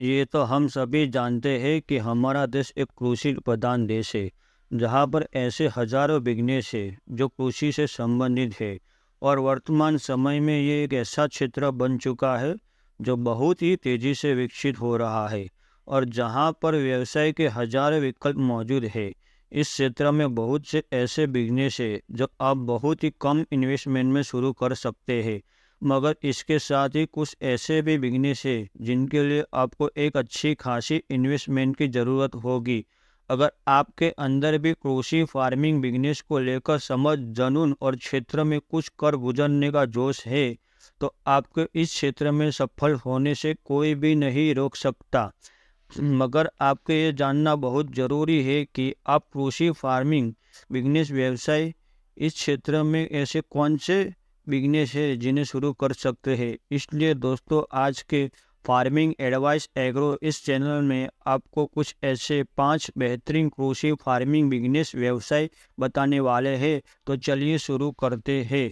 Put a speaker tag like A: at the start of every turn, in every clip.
A: ये तो हम सभी जानते हैं कि हमारा देश एक कृषि प्रधान देश है, जहाँ पर ऐसे हजारों बिजनेस है जो कृषि से संबंधित है। और वर्तमान समय में ये एक ऐसा क्षेत्र बन चुका है जो बहुत ही तेजी से विकसित हो रहा है और जहाँ पर व्यवसाय के हजारों विकल्प मौजूद है। इस क्षेत्र में बहुत से ऐसे बिजनेस है जो आप बहुत ही कम इन्वेस्टमेंट में शुरू कर सकते हैं, मगर इसके साथ ही कुछ ऐसे भी बिजनेस है जिनके लिए आपको एक अच्छी खासी इन्वेस्टमेंट की ज़रूरत होगी। अगर आपके अंदर भी कृषि फार्मिंग बिजनेस को लेकर समझ, जुनून और क्षेत्र में कुछ कर गुजरने का जोश है, तो आपको इस क्षेत्र में सफल होने से कोई भी नहीं रोक सकता। मगर आपको ये जानना बहुत ज़रूरी है कि आप कृषि फार्मिंग बिजनेस व्यवसाय इस क्षेत्र में ऐसे कौन से बिजनेस है जिन्हें शुरू कर सकते हैं। इसलिए दोस्तों, आज के फार्मिंग एडवाइस एग्रो इस चैनल में आपको कुछ ऐसे 5 बेहतरीन कृषि फार्मिंग बिजनेस व्यवसाय बताने वाले हैं। तो चलिए शुरू करते हैं।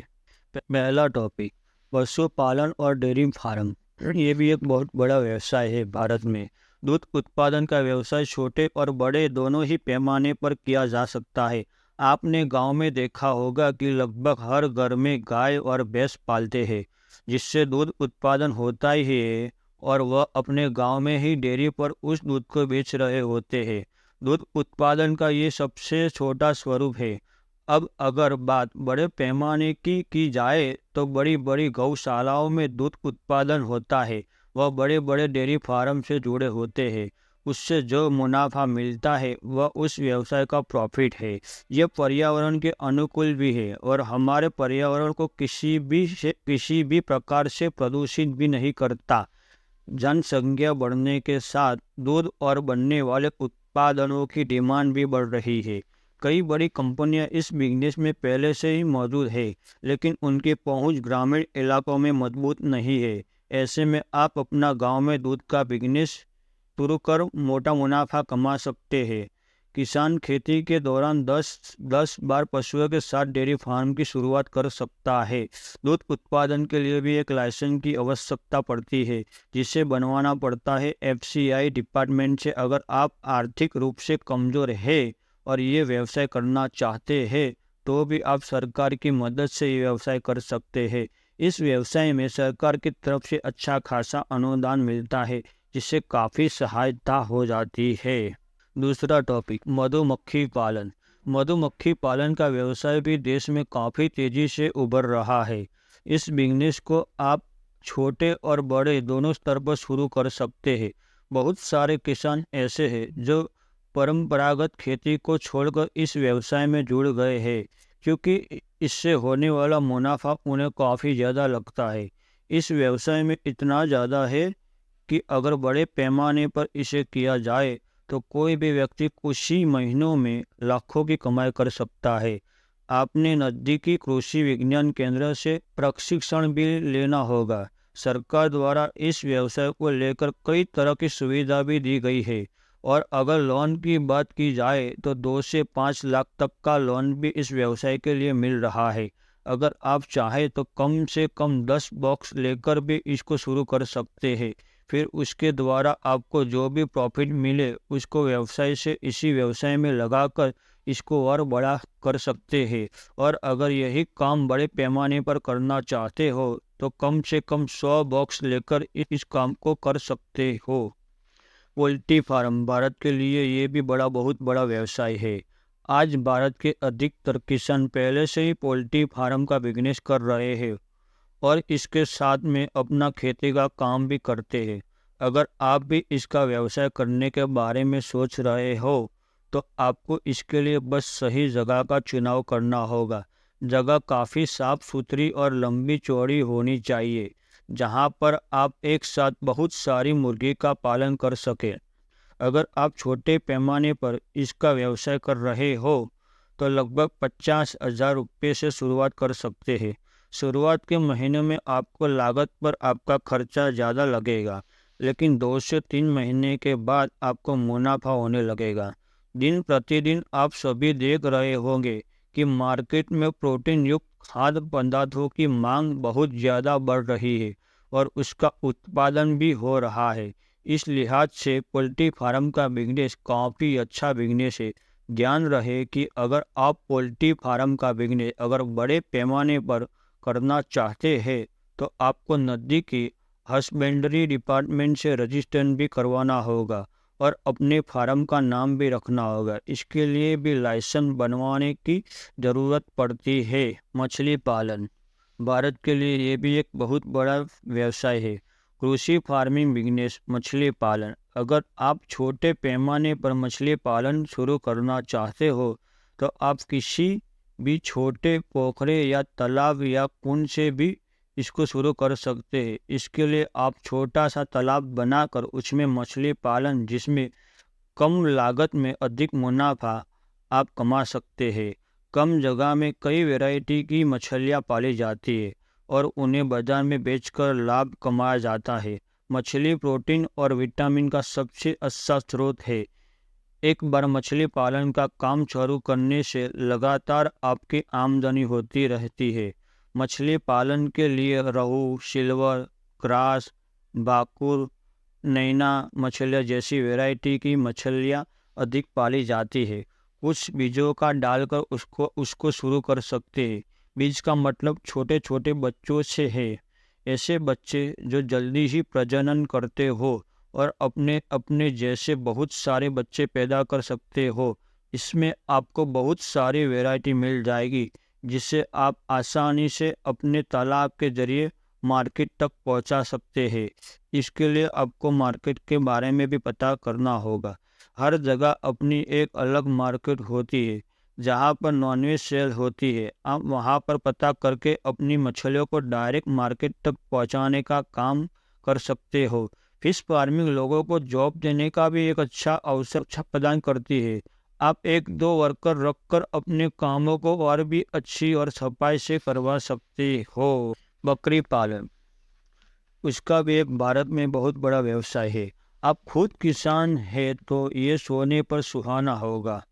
A: पहला टॉपिक, पशुपालन और डेयरी फार्म। ये भी एक बहुत बड़ा व्यवसाय है भारत में। दूध उत्पादन का व्यवसाय छोटे और बड़े दोनों ही पैमाने पर किया जा सकता है। आपने गांव में देखा होगा कि लगभग हर घर में गाय और भैंस पालते हैं, जिससे दूध उत्पादन होता ही है और वह अपने गांव में ही डेयरी पर उस दूध को बेच रहे होते हैं। दूध उत्पादन का ये सबसे छोटा स्वरूप है। अब अगर बात बड़े पैमाने की जाए तो बड़ी बड़ी गौशालाओं में दूध उत्पादन होता है। वह बड़े बड़े डेयरी फार्म से जुड़े होते हैं। उससे जो मुनाफा मिलता है वह उस व्यवसाय का प्रॉफिट है। यह पर्यावरण के अनुकूल भी है और हमारे पर्यावरण को किसी भी प्रकार से प्रदूषित भी नहीं करता। जनसंख्या बढ़ने के साथ दूध और बनने वाले उत्पादनों की डिमांड भी बढ़ रही है। कई बड़ी कंपनियां इस बिजनेस में पहले से ही मौजूद है, लेकिन उनकी पहुंच ग्रामीण इलाकों में मजबूत नहीं है। ऐसे में आप अपना गांव में दूध का बिजनेस शुरू कर मोटा मुनाफा कमा सकते हैं। किसान खेती के दौरान 10 बार पशुओं के साथ डेयरी फार्म की शुरुआत कर सकता है। दूध उत्पादन के लिए भी एक लाइसेंस की आवश्यकता पड़ती है, जिसे बनवाना पड़ता है एफसीआई डिपार्टमेंट से। अगर आप आर्थिक रूप से कमज़ोर है और ये व्यवसाय करना चाहते हैं, तो भी आप सरकार की मदद से ये व्यवसाय कर सकते हैं। इस व्यवसाय में सरकार की तरफ से अच्छा खासा अनुदान मिलता है, जिससे काफ़ी सहायता हो जाती है। दूसरा टॉपिक, मधुमक्खी पालन। मधुमक्खी पालन का व्यवसाय भी देश में काफ़ी तेज़ी से उभर रहा है। इस बिजनेस को आप छोटे और बड़े दोनों स्तर पर शुरू कर सकते हैं। बहुत सारे किसान ऐसे हैं जो परंपरागत खेती को छोड़कर इस व्यवसाय में जुड़ गए हैं, क्योंकि इससे होने वाला मुनाफा उन्हें काफ़ी ज़्यादा लगता है। इस व्यवसाय में इतना ज़्यादा है कि अगर बड़े पैमाने पर इसे किया जाए तो कोई भी व्यक्ति कुछ ही महीनों में लाखों की कमाई कर सकता है। आपने नज़दीकी कृषि विज्ञान केंद्र से प्रशिक्षण भी लेना होगा। सरकार द्वारा इस व्यवसाय को लेकर कई तरह की सुविधा भी दी गई है। और अगर लोन की बात की जाए तो 2 से 5 लाख तक का लोन भी इस व्यवसाय के लिए मिल रहा है। अगर आप चाहें तो कम से कम 10 बॉक्स लेकर भी इसको शुरू कर सकते हैं। फिर उसके द्वारा आपको जो भी प्रॉफिट मिले उसको व्यवसाय से इसी व्यवसाय में लगाकर इसको और बड़ा कर सकते हैं। और अगर यही काम बड़े पैमाने पर करना चाहते हो तो कम से कम 100 बॉक्स लेकर इस काम को कर सकते हो। पोल्ट्री फार्म भारत के लिए ये भी बहुत बड़ा व्यवसाय है। आज भारत के अधिकतर किसान पहले से ही पोल्ट्री फार्म का बिजनेस कर रहे हैं और इसके साथ में अपना खेती का काम भी करते हैं। अगर आप भी इसका व्यवसाय करने के बारे में सोच रहे हो तो आपको इसके लिए बस सही जगह का चुनाव करना होगा। जगह काफ़ी साफ सुथरी और लंबी चौड़ी होनी चाहिए, जहां पर आप एक साथ बहुत सारी मुर्गी का पालन कर सकें। अगर आप छोटे पैमाने पर इसका व्यवसाय कर रहे हो तो लगभग 50,000 रुपये से शुरुआत कर सकते हैं। शुरुआत के महीने में आपको लागत पर आपका खर्चा ज़्यादा लगेगा, लेकिन 2 से 3 महीने के बाद आपको मुनाफा होने लगेगा। दिन प्रतिदिन आप सभी देख रहे होंगे कि मार्केट में प्रोटीन युक्त खाद्य पदार्थों की मांग बहुत ज़्यादा बढ़ रही है और उसका उत्पादन भी हो रहा है। इस लिहाज से पोल्ट्री फार्म का बिजनेस काफ़ी अच्छा बिजनेस है। ध्यान रहे कि अगर आप पोल्ट्री फार्म का बिजनेस अगर बड़े पैमाने पर करना चाहते हैं तो आपको नज़दीकी हस्बेंड्री डिपार्टमेंट से रजिस्ट्रेशन भी करवाना होगा और अपने फार्म का नाम भी रखना होगा। इसके लिए भी लाइसेंस बनवाने की ज़रूरत पड़ती है। मछली पालन भारत के लिए ये भी एक बहुत बड़ा व्यवसाय है। कृषि फार्मिंग बिजनेस मछली पालन अगर आप छोटे पैमाने पर मछली पालन शुरू करना चाहते हो तो आप किसी भी छोटे पोखरे या तालाब या कुंड से भी इसको शुरू कर सकते हैं। इसके लिए आप छोटा सा तालाब बनाकर उसमें मछली पालन जिसमें कम लागत में अधिक मुनाफा आप कमा सकते हैं। कम जगह में कई वैरायटी की मछलियाँ पाली जाती है और उन्हें बाजार में बेचकर लाभ कमाया जाता है। मछली प्रोटीन और विटामिन का सबसे अच्छा स्रोत है। एक बार मछली पालन का काम शुरू करने से लगातार आपकी आमदनी होती रहती है। मछली पालन के लिए रोहू, सिल्वर, ग्रास, भाकुर, नैना मछलियाँ जैसी वैरायटी की मछलियाँ अधिक पाली जाती है। कुछ बीजों का डालकर उसको शुरू कर सकते हैं। बीज का मतलब छोटे छोटे बच्चों से है। ऐसे बच्चे जो जल्दी ही प्रजनन करते हो और अपने अपने जैसे बहुत सारे बच्चे पैदा कर सकते हो। इसमें आपको बहुत सारी वैरायटी मिल जाएगी जिसे आप आसानी से अपने तालाब के जरिए मार्केट तक पहुंचा सकते हैं। इसके लिए आपको मार्केट के बारे में भी पता करना होगा। हर जगह अपनी एक अलग मार्केट होती है। जहाँ पर नॉनवेज सेल होती है आप वहाँ पर पता करके अपनी मछलियों को डायरेक्ट मार्केट तक पहुँचाने का काम कर सकते हो। फिश फार्मिंग लोगों को जॉब देने का भी एक अच्छा अवसर प्रदान करती है। आप एक दो वर्कर रखकर अपने कामों को और भी अच्छी और सफाई से करवा सकते हो। बकरी पालन उसका भी एक भारत में बहुत बड़ा व्यवसाय है। आप खुद किसान हैं तो ये सोने पर सुहाना होगा।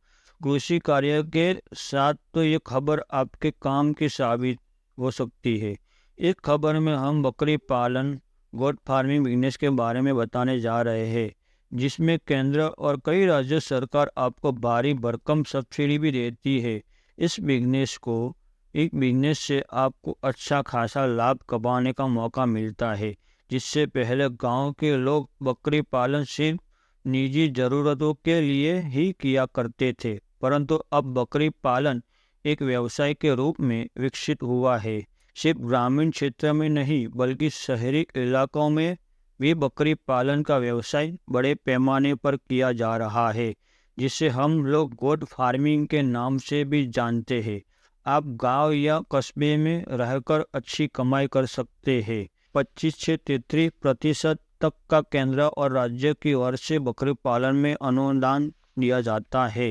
A: कृषि कार्य के साथ तो ये खबर आपके काम की साबित हो सकती है। इस खबर में हम बकरी पालन गोट फार्मिंग बिजनेस के बारे में बताने जा रहे हैं जिसमें केंद्र और कई राज्य सरकार आपको भारी भरकम सब्सिडी भी देती है। इस बिजनेस से आपको अच्छा खासा लाभ कमाने का मौका मिलता है। जिससे पहले गांव के लोग बकरी पालन सिर्फ निजी ज़रूरतों के लिए ही किया करते थे, परंतु अब बकरी पालन एक व्यवसाय के रूप में विकसित हुआ है। सिर्फ ग्रामीण क्षेत्र में नहीं बल्कि शहरी इलाकों में भी बकरी पालन का व्यवसाय बड़े पैमाने पर किया जा रहा है जिसे हम लोग गोट फार्मिंग के नाम से भी जानते हैं। आप गांव या कस्बे में रहकर अच्छी कमाई कर सकते हैं। 25 से 33% तक का केंद्र और राज्य की ओर से बकरी पालन में अनुदान दिया जाता है।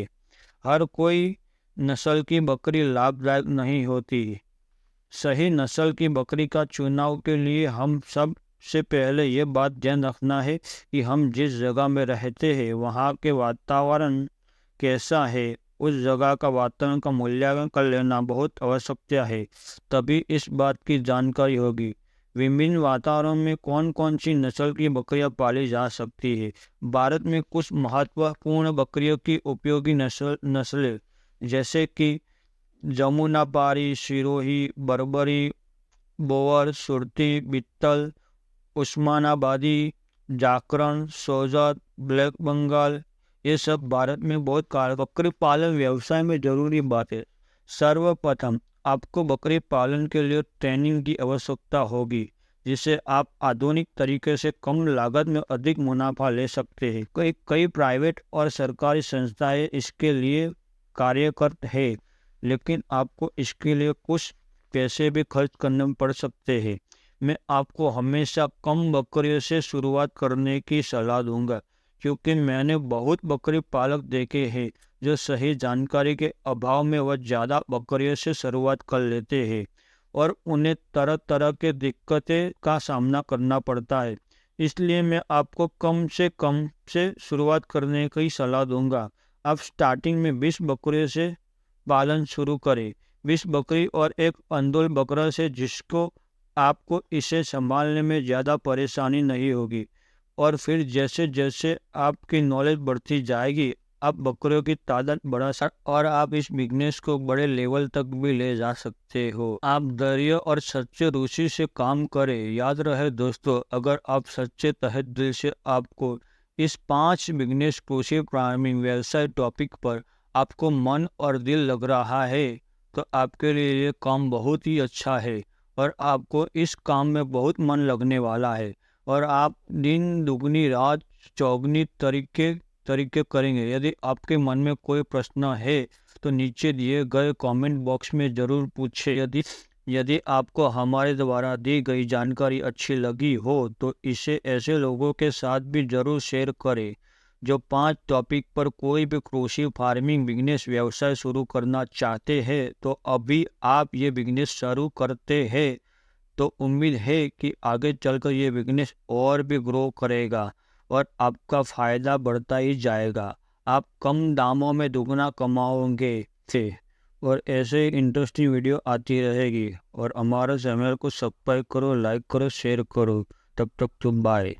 A: हर कोई नस्ल की बकरी लाभदायक नहीं होती। सही नस्ल की बकरी का चुनाव के लिए हम सब से पहले ये बात ध्यान रखना है कि हम जिस जगह में रहते हैं वहाँ के वातावरण कैसा है। उस जगह का वातावरण का मूल्यांकन कर लेना बहुत आवश्यक है, तभी इस बात की जानकारी होगी। विभिन्न वातावरण में कौन कौन सी नस्ल की बकरियां पाली जा सकती है। भारत में कुछ महत्वपूर्ण बकरियों की उपयोगी नस्लें जैसे कि जमुनापारी, सिरोही, बर्बरी, बोअर, सुरती, बिट्टल, उस्मानाबादी, जागरण, सोजत, ब्लैक बंगाल, ये सब भारत में बहुत बकरी पालन व्यवसाय में जरूरी बात है। सर्वप्रथम आपको बकरी पालन के लिए ट्रेनिंग की आवश्यकता होगी जिससे आप आधुनिक तरीके से कम लागत में अधिक मुनाफा ले सकते हैं। कई प्राइवेट और सरकारी संस्थाएं इसके लिए कार्यरत है, लेकिन आपको इसके लिए कुछ पैसे भी खर्च करने पड़ सकते हैं। मैं आपको हमेशा कम बकरियों से शुरुआत करने की सलाह दूंगा क्योंकि मैंने बहुत बकरी पालक देखे हैं जो सही जानकारी के अभाव में वह ज़्यादा बकरियों से शुरुआत कर लेते हैं और उन्हें तरह तरह के दिक्कतें का सामना करना पड़ता है। इसलिए मैं आपको कम से शुरुआत करने की सलाह दूंगा। आप स्टार्टिंग में 20 बकरियों से पालन शुरू करें। 20 बकरी और एक अंडोल बकरा से जिसको आपको इसे संभालने में ज़्यादा परेशानी नहीं होगी। और फिर जैसे जैसे आपकी नॉलेज बढ़ती जाएगी, आप बकरियों की तादाद बढ़ा सकते और आप इस बिजनेस को बड़े लेवल तक भी ले जा सकते हो। आप धैर्य और सच्चे रुचि से काम करें। याद रहे दोस्तों, अगर आप सच्चे तहे दिल से आपको इस 5 बिजनेस कृषि फार्मिंग व्यवसाय टॉपिक पर आपको मन और दिल लग रहा है, तो आपके लिए ये काम बहुत ही अच्छा है और आपको इस काम में बहुत मन लगने वाला है और आप दिन दुगनी रात चौगनी तरीके करेंगे। यदि आपके मन में कोई प्रश्न है तो नीचे दिए गए कमेंट बॉक्स में ज़रूर पूछें। यदि आपको हमारे द्वारा दी गई जानकारी अच्छी लगी हो तो इसे ऐसे लोगों के साथ भी ज़रूर शेयर करें जो 5 टॉपिक पर कोई भी कृषि फार्मिंग बिजनेस व्यवसाय शुरू करना चाहते हैं। तो अभी आप ये बिजनेस शुरू करते हैं तो उम्मीद है कि आगे चलकर ये बिजनेस और भी ग्रो करेगा और आपका फ़ायदा बढ़ता ही जाएगा। आप कम दामों में दुगना कमाओगे थे और ऐसे ही इंटरेस्टिंग वीडियो आती रहेगी। और हमारे चैनल को सब्सक्राइब करो, लाइक करो, शेयर करो। तब तक तो बाय।